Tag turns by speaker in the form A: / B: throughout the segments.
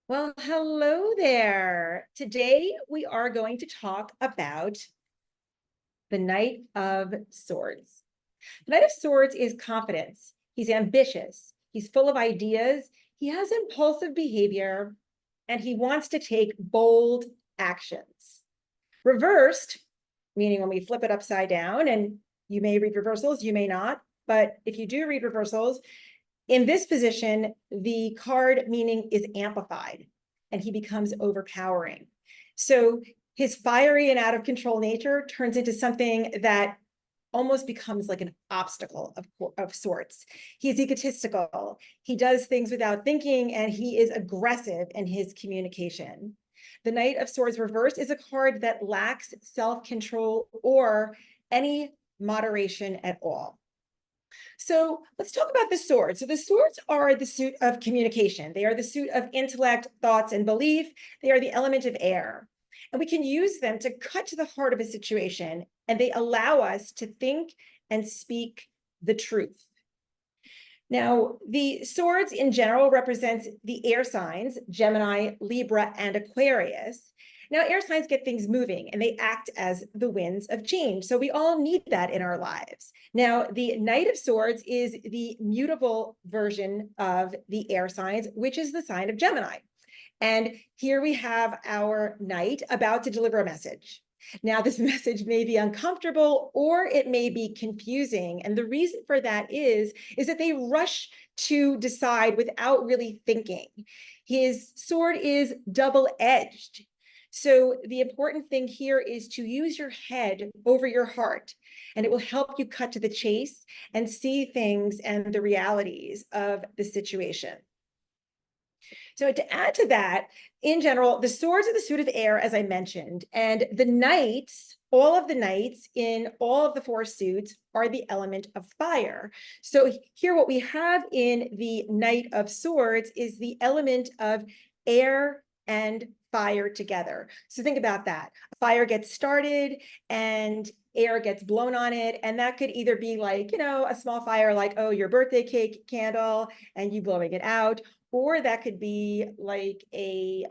A: Well, hello there. Today we are going to talk about the Knight of Swords. The Knight of Swords is confidence. He's ambitious. He's full of ideas. He has impulsive behavior, and he wants to take bold actions. Reversed, meaning when we flip it upside down, and you may read reversals, you may not, but if you do read reversals, in this position, the card meaning is amplified and he becomes overpowering. So his fiery and out of control nature turns into something that almost becomes like an obstacle of sorts. He's egotistical. He does things without thinking, and he is aggressive in his communication. The Knight of Swords reversed is a card that lacks self-control or any moderation at all. So let's talk about the swords. So the swords are the suit of communication. They are the suit of intellect, thoughts, and belief. They are the element of air. And we can use them to cut to the heart of a situation, and they allow us to think and speak the truth. Now, the swords in general represents the air signs, Gemini, Libra, and Aquarius. Now, air signs get things moving and they act as the winds of change. So we all need that in our lives. Now, the Knight of Swords is the mutable version of the air signs, which is the sign of Gemini. And here we have our knight about to deliver a message. Now, this message may be uncomfortable or it may be confusing. And the reason for that is that they rush to decide without really thinking. His sword is double-edged. So the important thing here is to use your head over your heart, and it will help you cut to the chase and see things and the realities of the situation. So to add to that, in general, the swords are the suit of air, as I mentioned, and the knights, all of the knights in all of the four suits are the element of fire. So here what we have in the Knight of Swords is the element of air and fire together. So think about that. A fire gets started and air gets blown on it. And that could either be like, a small fire like, oh, your birthday cake candle and you blowing it out. Or that could be like a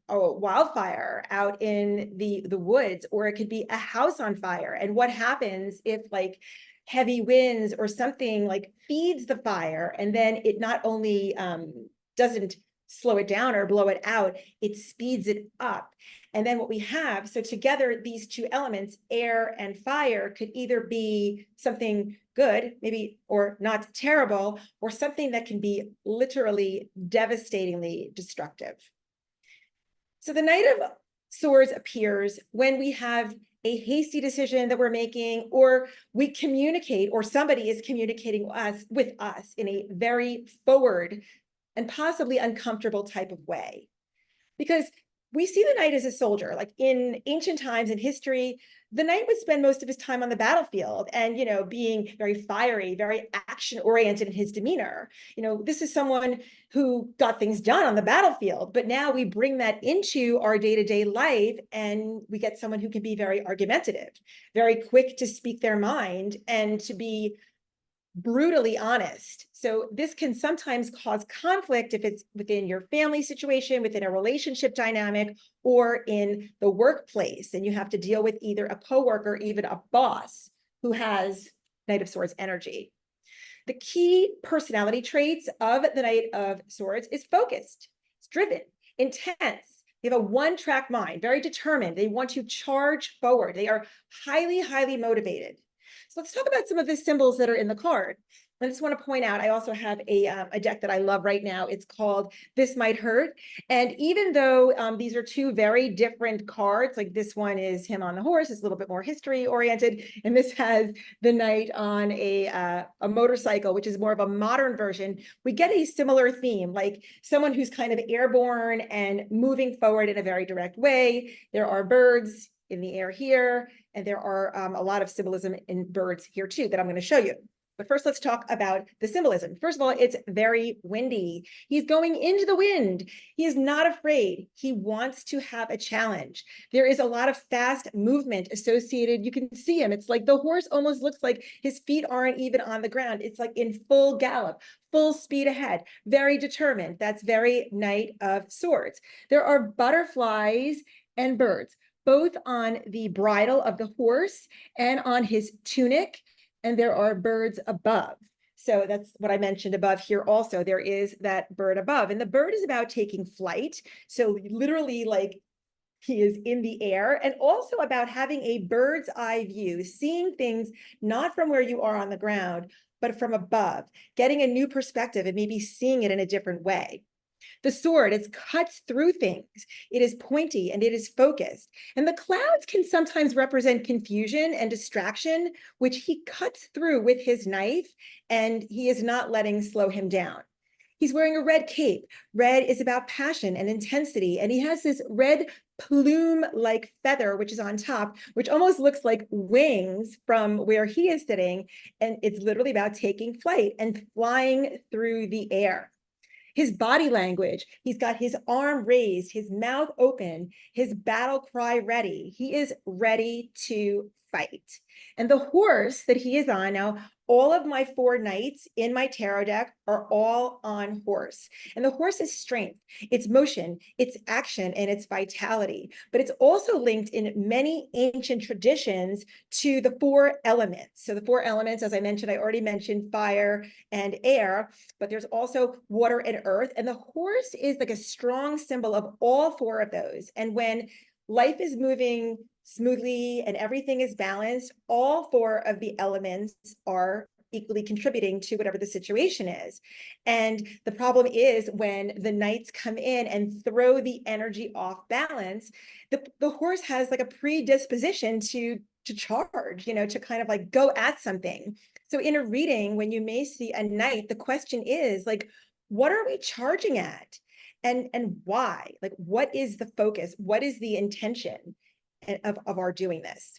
A: wildfire out in the woods, or it could be a house on fire. And what happens if like heavy winds or something like feeds the fire, and then it not only doesn't slow it down or blow it out, it speeds it up. And then what we have, so together, these two elements, air and fire, could either be something good, maybe, or not terrible, or something that can be literally devastatingly destructive. So the Knight of Swords appears when we have a hasty decision that we're making, or we communicate, or somebody is communicating with us in a very forward and possibly uncomfortable type of way. Because we see the knight as a soldier. Like in ancient times in history, the knight would spend most of his time on the battlefield and, being very fiery, very action-oriented in his demeanor. This is someone who got things done on the battlefield, but now we bring that into our day-to-day life and we get someone who can be very argumentative, very quick to speak their mind and to be brutally honest. So this can sometimes cause conflict if it's within your family situation, within a relationship dynamic, or in the workplace. And you have to deal with either a coworker, even a boss who has Knight of Swords energy. The key personality traits of the Knight of Swords is focused, it's driven, intense. They have a one-track mind, very determined. They want to charge forward. They are highly, highly motivated. So let's talk about some of the symbols that are in the card. I just want to point out, I also have a deck that I love right now. It's called This Might Hurt. And even though these are two very different cards, like this one is him on the horse, it's a little bit more history oriented. And this has the knight on a motorcycle, which is more of a modern version. We get a similar theme, like someone who's kind of airborne and moving forward in a very direct way. There are birds in the air here, and there are a lot of symbolism in birds here too that I'm going to show you. But first, let's talk about the symbolism. First of all, it's very windy. He's going into the wind. He is not afraid. He wants to have a challenge. There is a lot of fast movement associated. You can see him. It's like the horse almost looks like his feet aren't even on the ground. It's like in full gallop, full speed ahead, very determined. That's very Knight of Swords. There are butterflies and birds, both on the bridle of the horse and on his tunic, and there are birds above. So that's what I mentioned above here also. There is that bird above, and the bird is about taking flight. So literally, like, he is in the air, and also about having a bird's eye view, seeing things not from where you are on the ground, but from above, getting a new perspective and maybe seeing it in a different way. The sword, it cuts through things. It is pointy and it is focused. And the clouds can sometimes represent confusion and distraction, which he cuts through with his knife, and he is not letting slow him down. He's wearing a red cape. Red is about passion and intensity. And he has this red plume-like feather, which is on top, which almost looks like wings from where he is sitting. And it's literally about taking flight and flying through the air. His body language, he's got his arm raised, his mouth open, his battle cry ready. He is ready to fight. And the horse that he is on now, all of my 4 knights in my tarot deck are all on horse. And the horse is strength, it's motion, it's action, and it's vitality. But it's also linked in many ancient traditions to the 4 elements. So the 4 elements, as I mentioned, I already mentioned fire and air, but there's also water and earth. And the horse is like a strong symbol of all 4 of those. And when life is moving smoothly and everything is balanced, all 4 of the elements are equally contributing to whatever the situation is. And the problem is when the knights come in and throw the energy off balance, the horse has like a predisposition to charge, you know, to kind of like go at something. So in a reading, when you may see a knight, the question is like, what are we charging at? And why? Like, what is the focus? What is the intention of our doing this?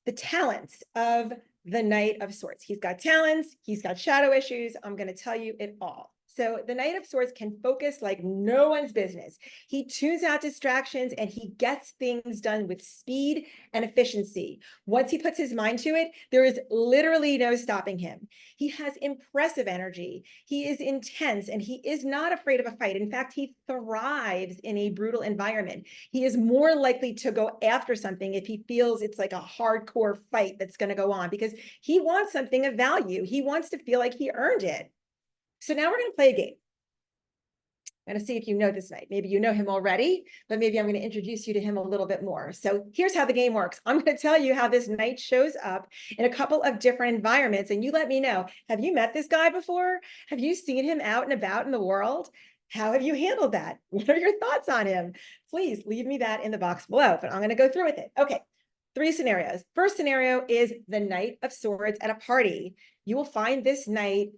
A: The talents of the Knight of Swords. He's got talents, he's got shadow issues. I'm going to tell you it all. So the Knight of Swords can focus like no one's business. He tunes out distractions and he gets things done with speed and efficiency. Once he puts his mind to it, there is literally no stopping him. He has impressive energy. He is intense and he is not afraid of a fight. In fact, he thrives in a brutal environment. He is more likely to go after something if he feels it's like a hardcore fight that's going to go on, because he wants something of value. He wants to feel like he earned it. So now we're going to play a game. I'm going to see if you know this knight. Maybe you know him already, but maybe I'm going to introduce you to him a little bit more. So here's how the game works. I'm going to tell you how this knight shows up in a couple of different environments, and you let me know. Have you met this guy before? Have you seen him out and about in the world? How have you handled that? What are your thoughts on him? Please leave me that in the box below, but I'm going to go through with it. Okay, 3 scenarios. First scenario is the Knight of Swords at a party. You will find this knight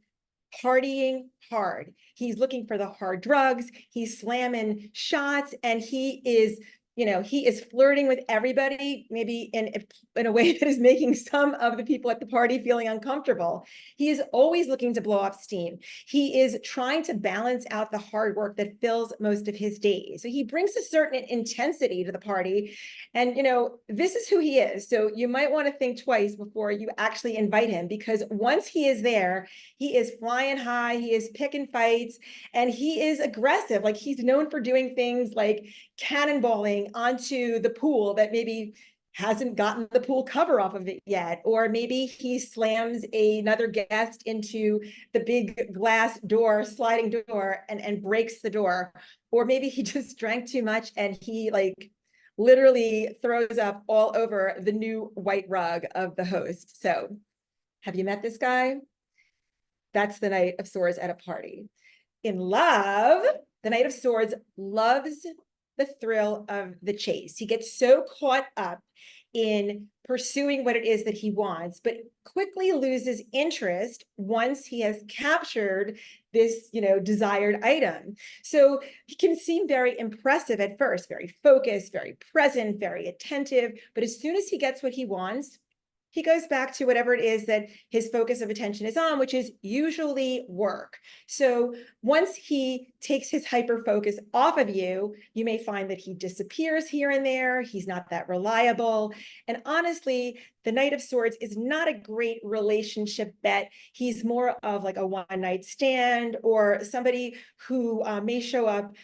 A: partying hard. He's looking for the hard drugs. He's slamming shots, and he is, you know, he is flirting with everybody, maybe in a way that is making some of the people at the party feeling uncomfortable. He is always looking to blow off steam. He is trying to balance out the hard work that fills most of his days. So he brings a certain intensity to the party. And, you know, this is who he is. So you might want to think twice before you actually invite him, because once he is there, he is flying high, he is picking fights, and he is aggressive. Like, he's known for doing things like cannonballing onto the pool that maybe hasn't gotten the pool cover off of it yet, or maybe he slams another guest into the big glass door, sliding door, and breaks the door, or maybe he just drank too much and he like literally throws up all over the new white rug of the host. So have you met this guy? That's the Knight of Swords at a party. In love, the Knight of Swords loves the thrill of the chase. He gets so caught up in pursuing what it is that he wants, but quickly loses interest once he has captured this, you know, desired item. So he can seem very impressive at first, very focused, very present, very attentive, but as soon as he gets what he wants, he goes back to whatever it is that his focus of attention is on, which is usually work. So once he takes his hyper focus off of you, you may find that he disappears here and there. He's not that reliable. And honestly, the Knight of Swords is not a great relationship bet. He's more of like a one-night stand, or somebody who may show up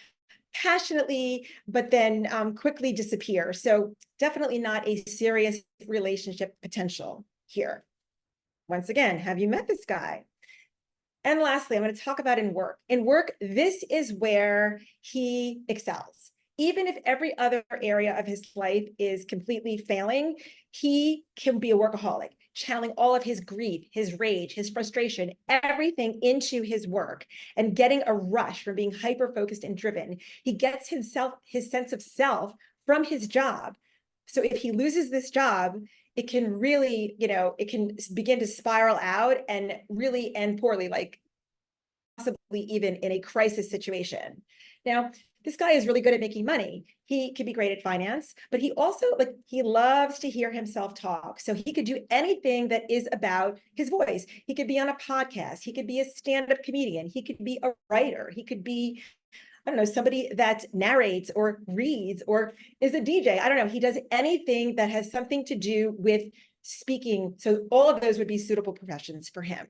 A: passionately, but then quickly disappear. So definitely not a serious relationship potential here. Once again, have you met this guy? And lastly, I'm going to talk about in work. In work, this is where he excels. Even if every other area of his life is completely failing, he can be a workaholic, channeling all of his grief, his rage, his frustration, everything into his work and getting a rush from being hyper-focused and driven. He gets himself, his sense of self from his job. So if he loses this job, it can really, it can begin to spiral out and really end poorly, like possibly even in a crisis situation. Now, this guy is really good at making money. He can be great at finance, but he also, he loves to hear himself talk. So he could do anything that is about his voice. He could be on a podcast. He could be a stand-up comedian. He could be a writer. He could be, I don't know, somebody that narrates or reads or is a DJ. I don't know. He does anything that has something to do with speaking. So all of those would be suitable professions for him.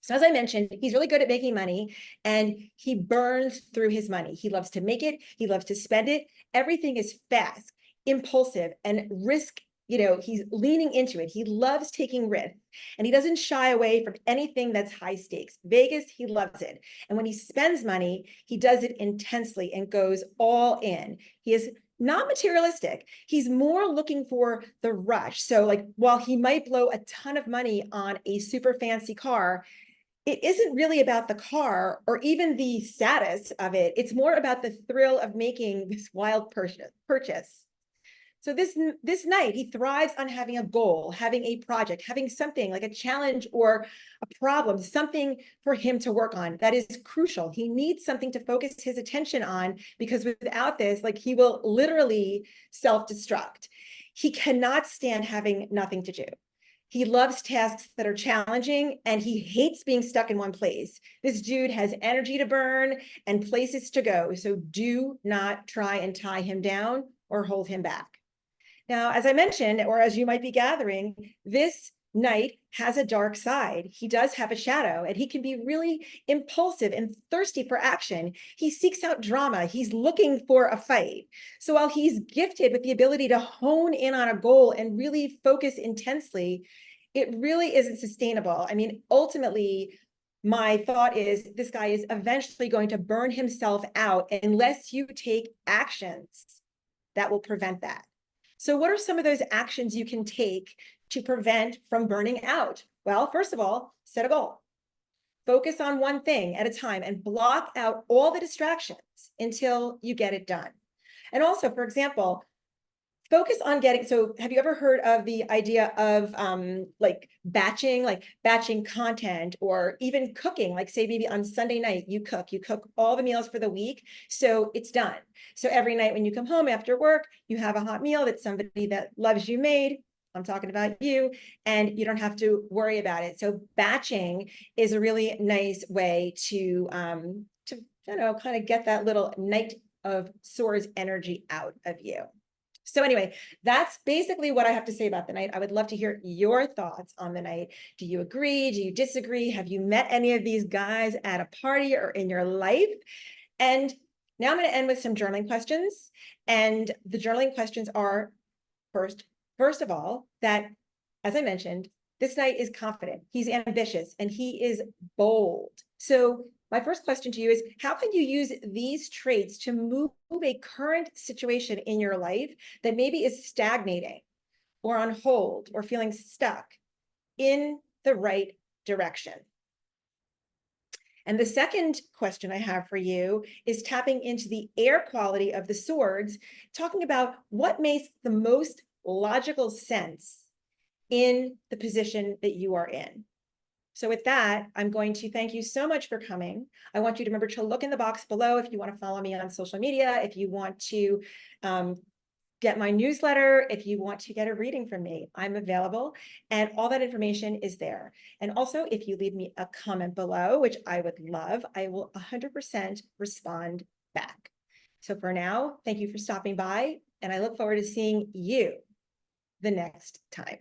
A: So as I mentioned, he's really good at making money and he burns through his money. He loves to make it. He loves to spend it. Everything is fast, impulsive, and risk. He's leaning into it. He loves taking risks and he doesn't shy away from anything that's high stakes. Vegas, he loves it. And when he spends money, he does it intensely and goes all in. He is not materialistic. He's more looking for the rush. So while he might blow a ton of money on a super fancy car, it isn't really about the car or even the status of it. It's more about the thrill of making this wild purchase. So this Knight, he thrives on having a goal, having a project, having something like a challenge or a problem, something for him to work on. That is crucial. He needs something to focus his attention on, because without this, he will literally self-destruct. He cannot stand having nothing to do. He loves tasks that are challenging and he hates being stuck in one place. This dude has energy to burn and places to go. So do not try and tie him down or hold him back. Now, as I mentioned, or as you might be gathering, this Knight has a dark side. He does have a shadow and he can be really impulsive and thirsty for action. He seeks out drama. He's looking for a fight. So while he's gifted with the ability to hone in on a goal and really focus intensely, it really isn't sustainable. I mean, ultimately, my thought is this guy is eventually going to burn himself out unless you take actions that will prevent that. So what are some of those actions you can take to prevent from burning out? Well, first of all, set a goal. Focus on one thing at a time and block out all the distractions until you get it done. And also, for example, focus on getting, so have you ever heard of the idea of batching content, or even cooking? Like say maybe on Sunday night, you cook all the meals for the week. So it's done. So every night when you come home after work, you have a hot meal that somebody that loves you made. I'm talking about you, and you don't have to worry about it. So batching is a really nice way to kind of get that little Knight of Swords energy out of you. So anyway, that's basically what I have to say about the Knight. I would love to hear your thoughts on the Knight. Do you agree? Do you disagree? Have you met any of these guys at a party or in your life? And now I'm going to end with some journaling questions. And the journaling questions are, first of all, that, as I mentioned, this Knight is confident, he's ambitious, and he is bold. So my first question to you is, how can you use these traits to move a current situation in your life that maybe is stagnating or on hold or feeling stuck in the right direction? And the second question I have for you is tapping into the air quality of the swords, talking about what makes the most logical sense in the position that you are in. So with that, I'm going to thank you so much for coming. I want you to remember to look in the box below if you want to follow me on social media, if you want to get my newsletter if you want to get a reading from me. I'm available, and all that information is there. And also, if you leave me a comment below, which I would love, I will 100% respond back. So for now, thank you for stopping by, and I look forward to seeing you the next time.